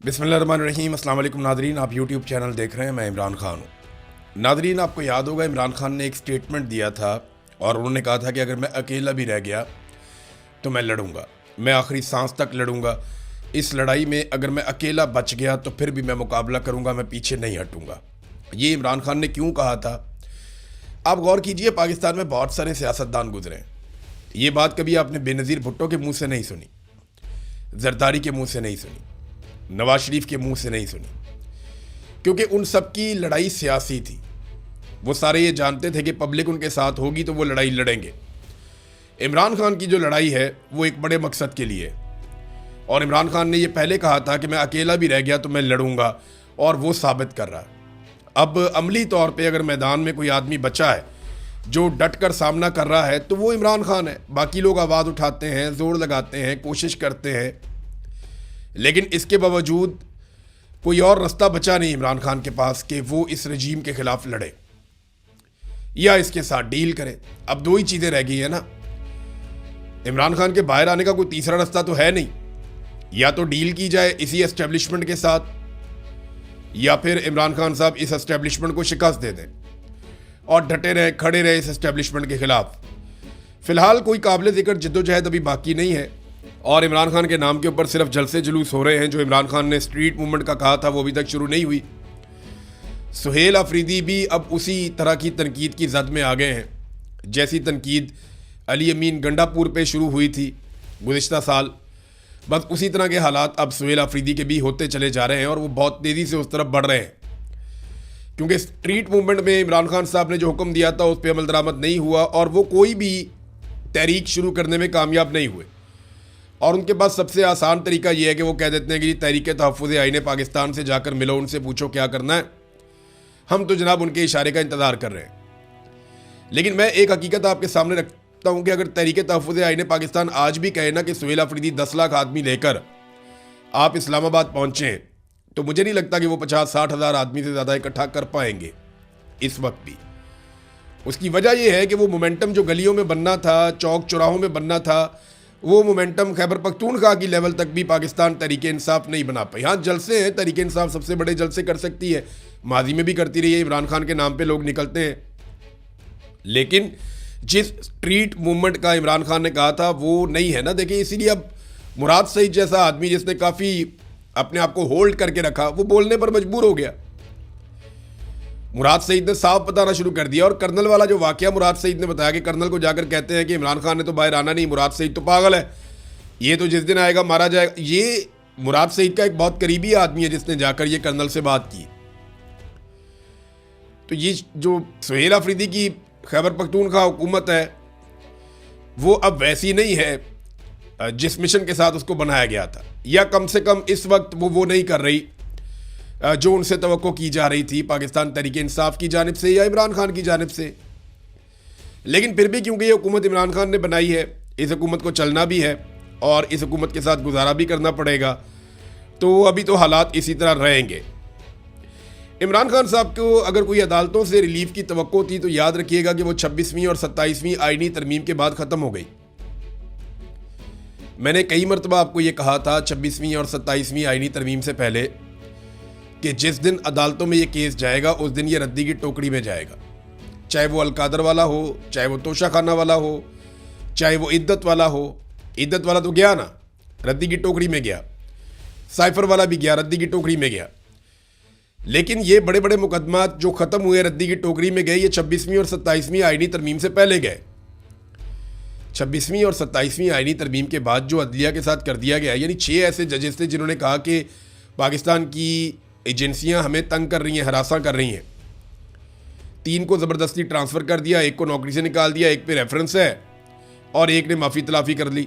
बिस्मिल्लाहिर्रहमानिर्रहीम। अस्सलाम वालेकुम नादरीन, आप यूट्यूब चैनल देख रहे हैं। मैं इमरान खान हूँ। नादरीन, आपको याद होगा इमरान खान ने एक स्टेटमेंट दिया था और उन्होंने कहा था कि अगर मैं अकेला भी रह गया तो मैं लड़ूंगा, मैं आखिरी सांस तक लड़ूंगा। इस लड़ाई में अगर मैं अकेला बच गया तो फिर भी मैं मुकाबला करूंगा, मैं पीछे नहीं हटूंगा। ये इमरान खान ने क्यों कहा था? आप गौर कीजिए, पाकिस्तान में बहुत सारे सियासतदान गुजरे हैं। ये बात कभी आपने बेनज़ीर भुट्टो के मुंह से नहीं सुनी, जरदारी के मुंह से नहीं सुनी, नवाज शरीफ के मुंह से नहीं सुनी, क्योंकि उन सब की लड़ाई सियासी थी। वो सारे ये जानते थे कि पब्लिक उनके साथ होगी तो वो लड़ाई लड़ेंगे। इमरान खान की जो लड़ाई है वो एक बड़े मकसद के लिए है, और इमरान खान ने ये पहले कहा था कि मैं अकेला भी रह गया तो मैं लड़ूंगा, और वो साबित कर रहा है। अब अमली तौर पे अगर मैदान में कोई आदमी बचा है जो डट कर सामना कर रहा है तो वो इमरान खान है। बाकी लोग आवाज़ उठाते हैं, जोर लगाते हैं, कोशिश करते हैं, लेकिन इसके बावजूद कोई और रास्ता बचा नहीं इमरान खान के पास कि वो इस रजीम के खिलाफ लड़े या इसके साथ डील करे। अब दो ही चीज़ें रह गई है ना, इमरान खान के बाहर आने का कोई तीसरा रास्ता तो है नहीं। या तो डील की जाए इसी एस्टेब्लिशमेंट के साथ, या फिर इमरान खान साहब इस एस्टेब्लिशमेंट को शिकस्त दे दें और डटे रहे, खड़े रहे इस एस्टेब्लिशमेंट के खिलाफ। फिलहाल कोई काबिल जिक्र जद्दोजहद अभी बाकी नहीं है, और इमरान खान के नाम के ऊपर सिर्फ जलसे जुलूस हो रहे हैं। जो इमरान खान ने स्ट्रीट मूवमेंट का कहा था वो अभी तक शुरू नहीं हुई। सुहेल अफरीदी भी अब उसी तरह की तनकीद की जद में आ गए हैं, जैसी तनकीद अली अमीन गंडापुर पे शुरू हुई थी गुज़िश्ता साल। बस उसी तरह के हालात अब सुहेल अफरीदी के भी होते चले जा रहे हैं, और वो बहुत तेज़ी से उस तरफ बढ़ रहे हैं, क्योंकि स्ट्रीट मूवमेंट में इमरान खान साहब ने जो हुक्म दिया था उस पर अमल दरामद नहीं हुआ, और वो कोई भी तहरीक शुरू करने में कामयाब नहीं हुए। और उनके पास सबसे आसान तरीका ये है कि वो कह देते हैं कि जी तहरीक तहफ़्फ़ुज़ आईन पाकिस्तान से जाकर मिलो, उनसे पूछो क्या करना है, हम तो जनाब उनके इशारे का इंतज़ार कर रहे हैं। लेकिन मैं एक हकीकत आपके सामने रखता हूँ कि अगर तहरीक तहफ़्फ़ुज़ आईन पाकिस्तान आज भी कहे ना कि सुहेल अफरीदी 10 लाख आदमी लेकर आप इस्लामाबाद पहुँचें, तो मुझे नहीं लगता कि वो 50-60 हज़ार आदमी से ज़्यादा इकट्ठा कर पाएंगे इस वक्त भी। उसकी वजह यह है कि वो मोमेंटम जो गलियों में बनना था, चौक चौराहों में बनना था, वो मोमेंटम खैबर पख्तूनख्वा की लेवल तक भी पाकिस्तान तहरीक इंसाफ नहीं बना पाई। हाँ, जलसे हैं, तहरीक इंसाफ सबसे बड़े जलसे कर सकती है, माजी में भी करती रही है, इमरान खान के नाम पे लोग निकलते हैं, लेकिन जिस स्ट्रीट मूवमेंट का इमरान खान ने कहा था वो नहीं है ना। देखिए, इसीलिए अब मुराद सईद जैसा आदमी जिसने काफ़ी अपने आप को होल्ड करके रखा, वो बोलने पर मजबूर हो गया। मुराद सईद ने साफ बताना शुरू कर दिया, और कर्नल वाला जो वाकया मुराद सईद ने बताया कि कर्नल को जाकर कहते हैं कि इमरान खान ने तो बाहर आना नहीं, मुराद सईद तो पागल है, ये तो जिस दिन आएगा मारा जाएगा। ये मुराद सईद का एक बहुत करीबी आदमी है जिसने जाकर ये कर्नल से बात की। तो ये जो सुहेल अफरीदी की खैबर पख्तूनख्वा हुकूमत है वो अब वैसी नहीं है जिस मिशन के साथ उसको बनाया गया था, या कम से कम इस वक्त वो नहीं कर रही जो उनसे तवक्को की जा रही थी पाकिस्तान तहरीक इंसाफ की जानिब से या इमरान खान की जानिब से। लेकिन फिर भी क्योंकि ये हुकूमत इमरान खान ने बनाई है, इस हुकूमत को चलना भी है और इस हुकूमत के साथ गुजारा भी करना पड़ेगा, तो अभी तो हालात इसी तरह रहेंगे। इमरान खान साहब को अगर कोई अदालतों से रिलीफ की तवक्को थी तो याद रखिएगा कि वो 26वीं और 27वीं आईनी तरमीम के बाद ख़त्म हो गई। मैंने कई मरतबा आपको ये कहा था 26वीं और 27वीं आईनी तरमीम से पहले कि जिस दिन अदालतों में ये केस जाएगा उस दिन ये रद्दी की टोकरी में जाएगा, चाहे वो अलकादर वाला हो, चाहे वो तोशा खाना वाला हो, चाहे वो इद्दत वाला हो। इद्दत वाला तो गया ना, रद्दी की टोकरी में गया, साइफर वाला भी गया, रद्दी की टोकरी में गया। लेकिन ये बड़े बड़े मुकदमात जो ख़त्म हुए रद्दी की टोकरी में गए, ये 26वीं और 27वीं आईनी तरमीम से पहले गए। 26वीं और 27वीं आईनी तरमीम के बाद जो अदलिया के साथ कर दिया गया, यानी 6 ऐसे जजेस थे जिन्होंने कहा कि पाकिस्तान की एजेंसियां हमें तंग कर रही हैं, हरासा कर रही हैं। 3 को ज़बरदस्ती ट्रांसफ़र कर दिया, 1 को नौकरी से निकाल दिया, 1 पे रेफरेंस है, और 1 ने माफ़ी तलाफ़ी कर ली।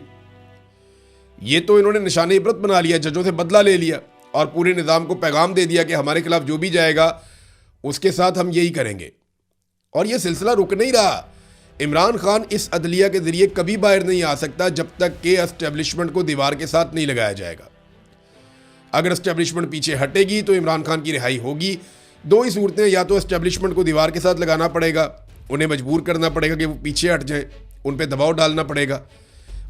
ये तो इन्होंने निशान इबरत बना लिया, जजों से बदला ले लिया और पूरे निज़ाम को पैगाम दे दिया कि हमारे खिलाफ जो भी जाएगा उसके साथ हम यही करेंगे। और ये सिलसिला रुक नहीं रहा। इमरान खान इस अदलिया के ज़रिए कभी बाहर नहीं आ सकता जब तक कि एस्टेब्लिशमेंट को दीवार के साथ नहीं लगाया जाएगा। अगर एस्टेब्लिशमेंट पीछे हटेगी तो इमरान खान की रिहाई होगी। दो ही सूरतें, या तो एस्टेब्लिशमेंट को दीवार के साथ लगाना पड़ेगा, उन्हें मजबूर करना पड़ेगा कि वो पीछे हट जाएं, उन पर दबाव डालना पड़ेगा,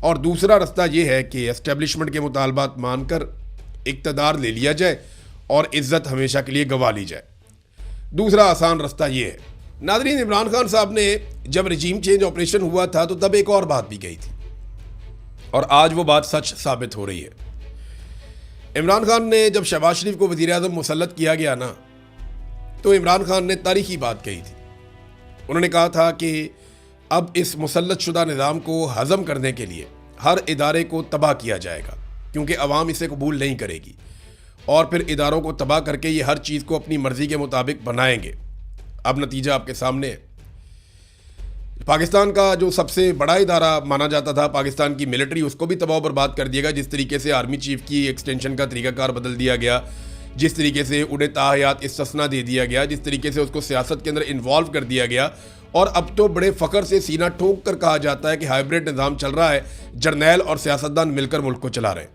और दूसरा रास्ता ये है कि एस्टेब्लिशमेंट के मुतालबात मानकर इक़्तिदार ले लिया जाए और इज़्ज़त हमेशा के लिए गंवा ली जाए। दूसरा आसान रास्ता ये है। नाज़रीन, इमरान खान साहब ने जब रजीम चेंज ऑपरेशन हुआ था तो तब एक और बात भी कही थी और आज वो बात सच साबित हो रही है। इमरान खान ने जब शहबाज शरीफ को वज़ीर-ए-आज़म मुसल्लत किया गया ना, तो इमरान खान ने तारीखी बात कही थी। उन्होंने कहा था कि अब इस मुसल्लत शुदा निज़ाम को हज़म करने के लिए हर इदारे को तबाह किया जाएगा, क्योंकि अवाम इसे कबूल नहीं करेगी और फिर इदारों को तबाह करके ये हर चीज़ को अपनी मर्ज़ी के मुताबिक बनाएंगे। अब नतीजा आपके सामने है। पाकिस्तान का जो सबसे बड़ा इदारा माना जाता था, पाकिस्तान की मिलिट्री, उसको भी तबाह बर्बाद कर दिया गया। जिस तरीके से आर्मी चीफ की एक्सटेंशन का तरीकाकार बदल दिया गया, जिस तरीके से उन्हें ताहयात इस्तिस्ना दे दिया गया, जिस तरीके से उसको सियासत के अंदर इन्वॉल्व कर दिया गया, और अब तो बड़े फ़ख्र से सीना ठोक कर कहा जाता है कि हाइब्रिड निज़ाम चल रहा है, जर्नैल और सियासतदान मिलकर मुल्क को चला रहे हैं।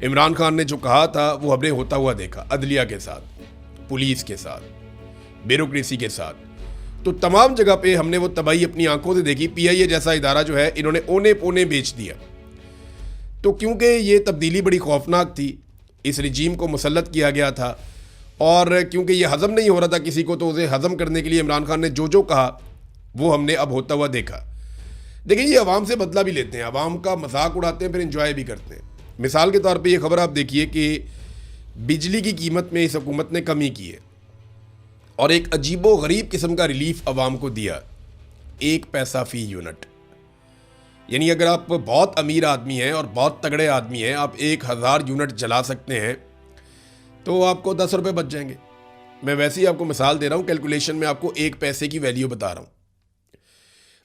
इमरान खान ने जो कहा था वो हमने होता हुआ देखा, अदलिया के साथ, पुलिस के साथ, ब्यूरोक्रेसी के साथ। तो तमाम जगह पे हमने वो तबाही अपनी आंखों से देखी। PIA जैसा इदारा जो है इन्होंने ओने पोने बेच दिया। तो क्योंकि ये तब्दीली बड़ी खौफनाक थी, इस रजीम को मुसल्लत किया गया था और क्योंकि ये हज़म नहीं हो रहा था किसी को, तो उसे हज़म करने के लिए इमरान खान ने जो जो कहा वो हमने अब होता हुआ देखा। देखिए, ये अवाम से बदला भी लेते हैं, अवाम का मजाक उड़ाते हैं, फिर इंजॉय भी करते हैं। मिसाल के तौर पे ये खबर आप देखिए कि बिजली की कीमत में इस हुकूमत ने कमी की है और एक अजीबो गरीब किस्म का रिलीफ अवाम को दिया, 1 पैसा फ़ी यूनिट। यानी अगर आप बहुत अमीर आदमी हैं और बहुत तगड़े आदमी हैं, आप 1000 यूनिट जला सकते हैं तो आपको 10 रुपये बच जाएंगे। मैं वैसे ही आपको मिसाल दे रहा हूँ, कैलकुलेशन में आपको 1 पैसे की वैल्यू बता रहा हूँ।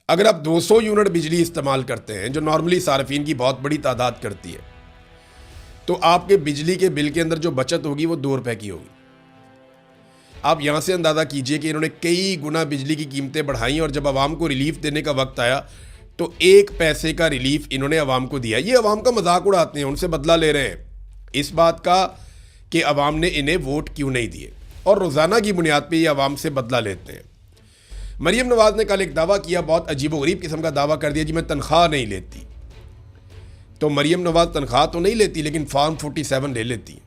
अगर आप 200 यूनिट बिजली इस्तेमाल करते हैं, जो नॉर्मली सार्फिन की बहुत बड़ी तादाद करती है, तो आपके बिजली के बिल के अंदर जो बचत होगी वो 2 रुपये की होगी। आप यहाँ से अंदाज़ा कीजिए कि इन्होंने कई गुना बिजली की कीमतें बढ़ाई और जब आवाम को रिलीफ देने का वक्त आया तो 1 पैसे का रिलीफ इन्होंने आवाम को दिया। ये आवाम का मजाक उड़ाते हैं, उनसे बदला ले रहे हैं इस बात का कि आवाम ने इन्हें वोट क्यों नहीं दिए, और रोज़ाना की बुनियाद पर ये आवाम से बदला लेते हैं। मरीम नवाज़ ने कल एक दावा किया, बहुत अजीबोगरीब किस्म का दावा कर दिया जी मैं तनख्वाह नहीं लेती। तो मरीम नवाज़ तनख्वाह तो नहीं लेती, लेकिन फॉर्म 47 ले लेती है,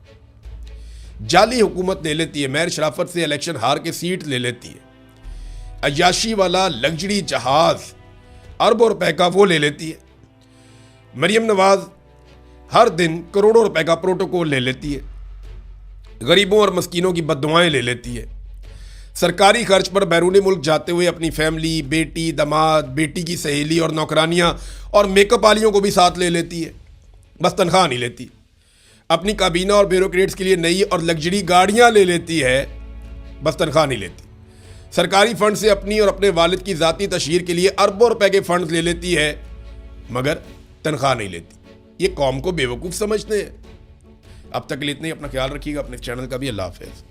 जाली हुकूमत ले लेती है, महर शराफत से इलेक्शन हार के सीट ले लेती है, अय्याशी वाला लग्जरी जहाज़ अरबों रुपए का वो ले लेती है। मरीम नवाज़ हर दिन करोड़ों रुपए का प्रोटोकॉल ले लेती है, गरीबों और मस्कीनों की बद्दुआएं ले लेती है, सरकारी खर्च पर बैरूनी मुल्क जाते हुए अपनी फैमिली, बेटी, दामाद, बेटी की सहेली और नौकरानियां और मेकअप वालियों को भी साथ ले लेती है, बस तनख्वाह नहीं लेती। अपनी काबीना और ब्यूरोक्रेट्स के लिए नई और लग्जरी गाड़ियां ले लेती है, बस तनख्वाह नहीं लेती। सरकारी फंड से अपनी और अपने वालिद की ज़ाती तशहीर के लिए अरबों रुपए के फंड ले लेती है, मगर तनख्वाह नहीं लेती। ये कौम को बेवकूफ़ समझते हैं। अब तक के लिए इतना ही। अपना ख्याल रखिएगा, अपने चैनल का भी। अल्लाह हाफ़िज़।